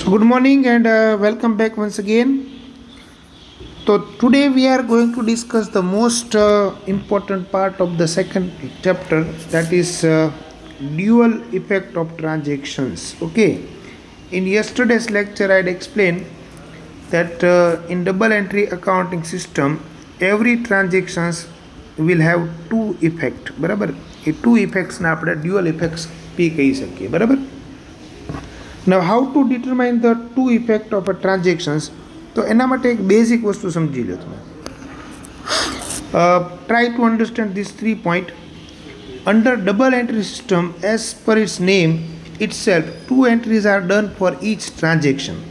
Good morning and welcome back once again. So today we are going to discuss the most important part of the second chapter, that is dual effect of transactions. Okay. In yesterday's lecture I had explained that in double entry accounting system every transactions will have two effect. बराबर ये two effects ना अपने dual effects भी कही सके. बराबर. Now how to determine the two effect of a transactions? तो एना माटे एक बेसिक वस्तु समझी लो तुम्हें. Try to understand these 3 points. Under double entry system, as per its name itself, two entries are done for each transaction.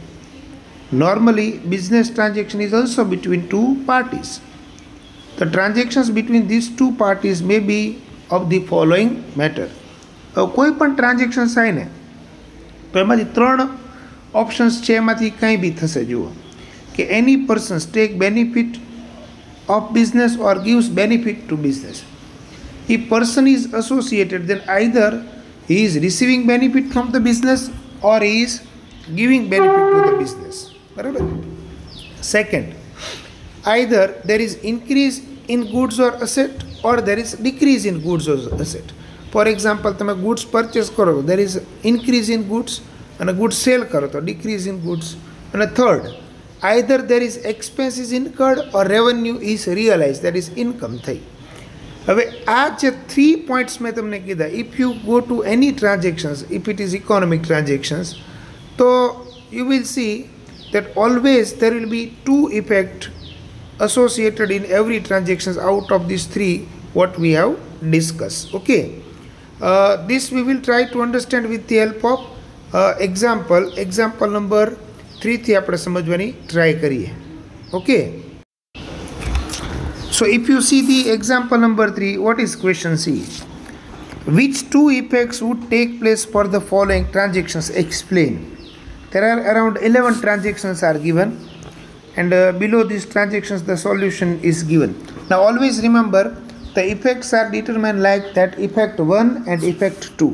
Normally, business transaction is also between two parties. The transactions between these two parties may be of the following matter. कोई पण transactions आए ने तो एमांथी त्रण options छे एमांथी कंई B थशे. जुओ कि any persons take benefit of business or gives benefit to business. If person is associated then either he is receiving benefit from the business or he is giving benefit to the business. बराबर. Second, either there is increase in goods or asset or there is decrease in goods or asset. For example તમે goods purchase કરો તો there is increase in goods અને goods sell કરો તો decrease in goods. અને third, either there is expenses incurred or revenue is realise, that is income થઈ. હવે આ જે 3 પોઈન્ટ્સ મેં તમને કીધા, if you go to any transactions, if it is economic transactions, તો you will see that always there will be two effect associated in every transactions out of these three what we have discussed. Okay. This we will try to understand with the help of example number 3 થી આપણે સમજવાની try કરીએ. Okay. So if you see the example number 3, what is question C? Which two effects would take place for the following transactions? Explain. There are around 11 transactions are given, and below these transactions the solution is given. Now always remember the effects are determined like that, effect 1 and effect 2.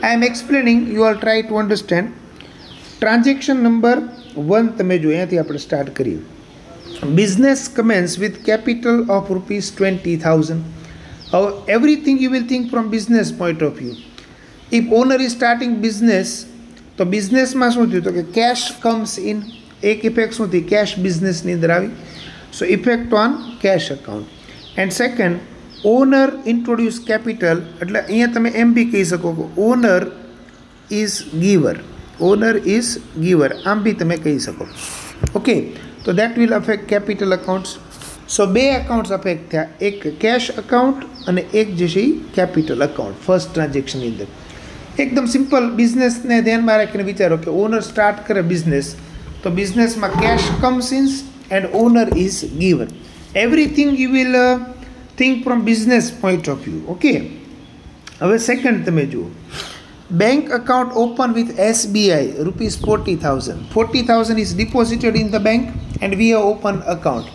I am explaining, you all try to understand. Transaction number 1 તમે જો અહીંયાથી આપણે start કરીએ. Business commence with capital of rupees 20,000. Everything you will think from business point of view. If owner is starting business, તો બિઝનેસમાં શું થયું તો કે કેશ કમ્સ ઇન. એક ઇફેક્ટ શું થઈ? કેશ બિઝનેસની અંદર આવી. So effect on cash account. And second, owner introduce capital, એટલે અહીંયા તમે એમ બી કહી શકો કે owner is giver. Owner is giver આમ બી તમે કહી શકો. ઓકે. તો that will affect capital accounts. So બે અકાઉન્ટ્સ અફેક્ટ થયા, એક કેશ અકાઉન્ટ અને એક જે છે એ કેપિટલ અકાઉન્ટ ફર્સ્ટ ટ્રાન્ઝેક્શનની અંદર. એકદમ સિમ્પલ બિઝનેસને ધ્યાનમાં રાખીને વિચારો કે ઓનર સ્ટાર્ટ કરે બિઝનેસ, તો બિઝનેસમાં cash comes in and owner is giver. Everything you will think from business point of view. Okay. હવે સેકન્ડ તમે જુઓ, bank account open with SBI rupees 40,000. 40,000 is deposited in the bank and we have open account.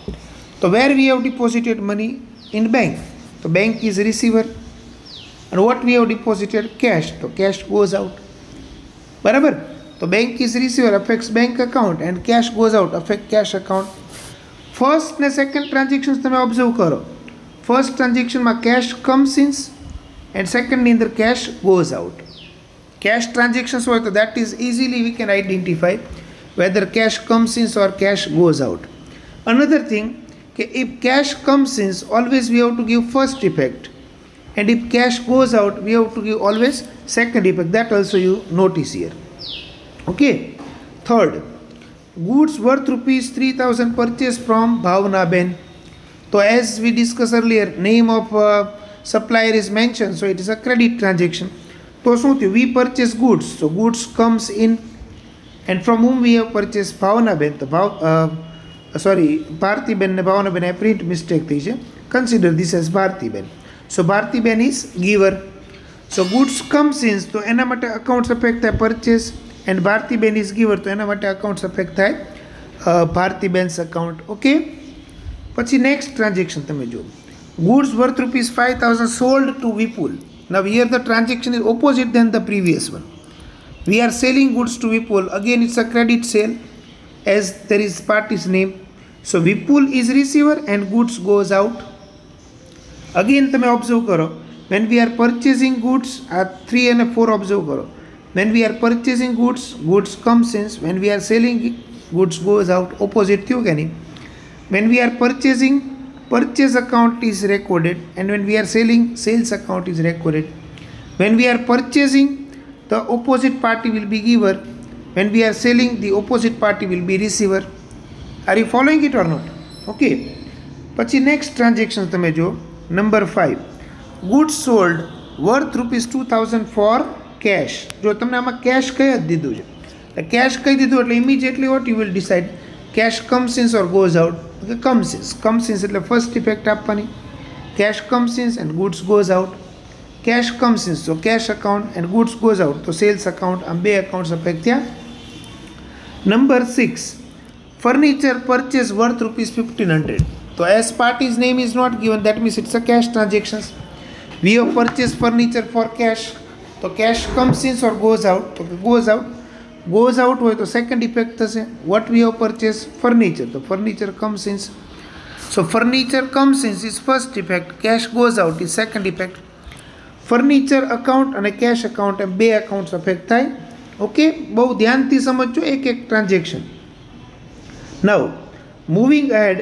તો where we have deposited money? In bank. તો bank is receiver. And what we have deposited? Cash. So cash goes out. બરાબર. તો bank is receiver affects bank account and cash goes out affect cash account. First ને second transactions તમે observe કરો. First transaction માં cash comes in and second ની અંદર cash goes out. Cash transactions હોય તો that is easily we can identify whether cash comes in or cash goes out. Another thing, કે if cash comes in always we have to give first effect. And if cash goes out, we have to give always second effect. That also you notice here. Okay. Third, goods worth rupees 3,000 purchased from Bhavna Ben. So as we discussed earlier, name of supplier is mentioned, so it is a credit transaction. So we purchase goods, so goods comes in, and from whom we have purchased Bhavna Ben. Bharti Ben ne Bhavna Ben, I print mistake thi છે. Consider this as Bharti Ben. So Bharti Ben is giver. So goods comes in, તો એના માટે accounts affect થાય purchase, and Bharti Ben is giver, તો એના માટે accounts affect થાય Bharti Ben's account. Okay. પછી next transaction તમે જો, goods worth rupees 5,000 sold to Vipul. Now here the transaction is opposite than the previous one. We are selling goods to Vipul. Again, it's a credit sale as there is party's name. So Vipul is receiver and goods goes out. Again, તમે observe કરો. When we are purchasing goods, 3 and 4 observe કરો. When we are purchasing goods, goods comes in. When we are selling, goods goes out. Opposite થયું કે નહીં? When we are purchasing, purchase account is recorded, and when we are selling, sales account is recorded. When we are purchasing, the opposite party will be giver. When we are selling, the opposite party will be receiver. Are you following it or not? Okay. પછી next transaction તમે જો number 5. Goods sold worth ₹2000 for cash. જો તમને આમાં cash કઈ જ દીધું છે, એટલે cash કઈ દીધું એટલે immediately what you will decide, cash comes in or goes out. Okay, comes in એટલે first effect આપવાની. Cash comes in and goods goes out. Cash comes in, so cash account, and goods goes out, so sales account. આમ બે accounts affect થયા. Number 6. Furniture purchase worth ₹1500. So as party's name is not given, that means it's a cash transactions. We have purchased furniture for cash. So cash comes in or goes out. So goes out. Goes out હોય તો second effect થશે. What we have purchased? Furniture. So furniture comes in. So furniture comes in is first effect. Cash goes out is second effect. Furniture account અને cash account એમ બે accounts affect થાય. Okay, બહુ ધ્યાનથી સમજજો એક એક transaction. Now, moving ahead,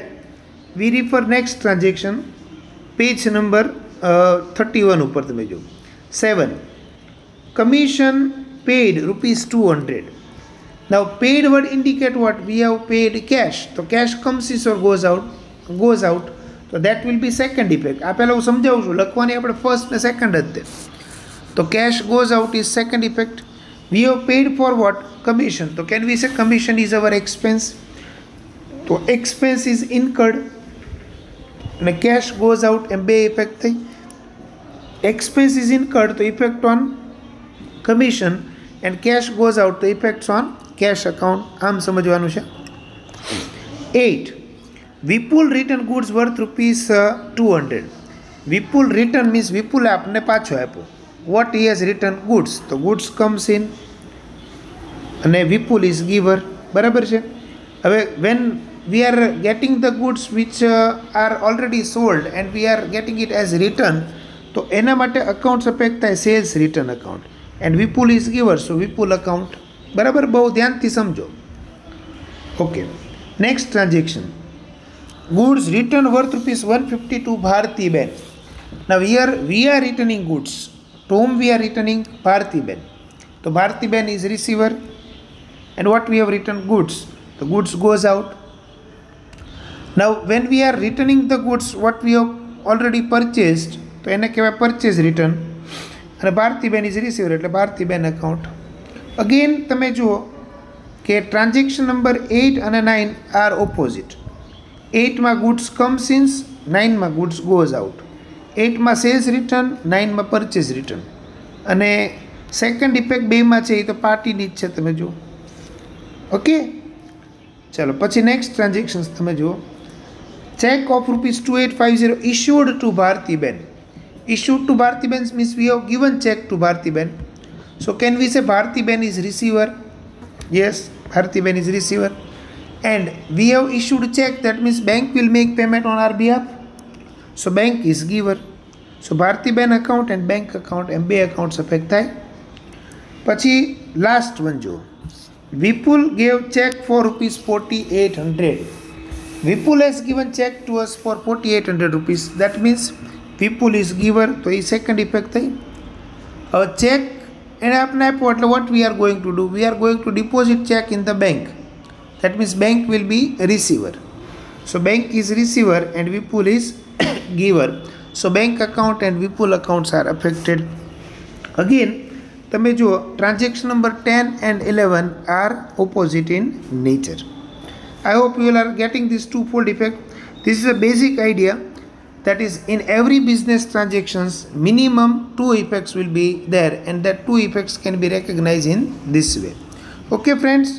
we refer next transaction, page number 31 ઉપર તમે જો. 7. Commission paid ₹200. Now, paid word indicate what? We have paid cash. So cash comes in or goes out. Goes out. So that will be second effect. આ પહેલા હું સમજાવું છું, લખવાની આપણે first ને second જ છે. તો cash goes out is second effect. We have paid for what? Commission. So can we say commission is our expense? So expense is incurred. And cash goes out and બે effect થઈ. Expense is incurred, so effect on commission, and cash goes out, the effects on cash account. આમ સમજવાનું છે. 8. Vipul return goods worth ₹200. Vipul return means Vipul આપને પાછો આપ્યો. What he has returned? Goods. So goods comes in અને Vipul is giver. બરાબર છે. હવે when we are getting the goods which are already sold and we are getting it as return, તો એના માટે accounts affect થાય sales return account, and Vipul is giver, so Vipul account. બરાબર, બહુ ધ્યાનથી સમજો. Okay, next transaction. Goods return worth ₹150 to Bharti Ben. Now here we are returning goods. To whom we are returning? Bharti Ben. So Bharti Ben is receiver, and what we have returned? Goods. The goods goes out. Now when we are returning the goods what we have already purchased, તો એને કહેવાય purchase return, અને Bharti Ben is receiver એટલે Bharti Ben account. Again તમે જુઓ કે transaction number 8 અને 9 are opposite. 8 માં goods comes in, 9 માં goods goes out. 8 માં sales return, 9 માં purchase return. અને second effect બે માં છે, એ તો પાર્ટીની જ છે, તમે જુઓ. ઓકે, ચલો પછી next transactions તમે જુઓ. Check of ₹2850 issued to Bharti Ben. Issued to Bharti Ben means we have given check to Bharti Ben. So can we say Bharti Ben is receiver? Yes, Bharti Ben is receiver. And we have issued check, that means bank will make payment on our behalf. So bank is giver. So Bharti Ben account and bank account and બે accounts affect થાય. પછી last one જો. Vipul gave check for ₹4800. Vipul has given check to us for ₹4800. That means Vipul is giver, so A second effect થઈ. A check એને આપણે આપ્યો એટલે what we are going to do? We are going to deposit check in the bank. That means bank will be receiver. So bank is receiver and Vipul is giver. So bank account and Vipul accounts are affected. Again, તમે જુઓ transaction number 10 and 11 are opposite in nature. I hope you are getting this twofold effect. This is a basic idea, that is in every business transactions minimum 2 effects will be there, and that 2 effects can be recognized in this way. Okay friends,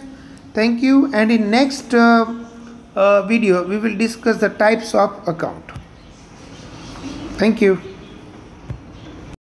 thank you, and in next video we will discuss the types of account. Thank you.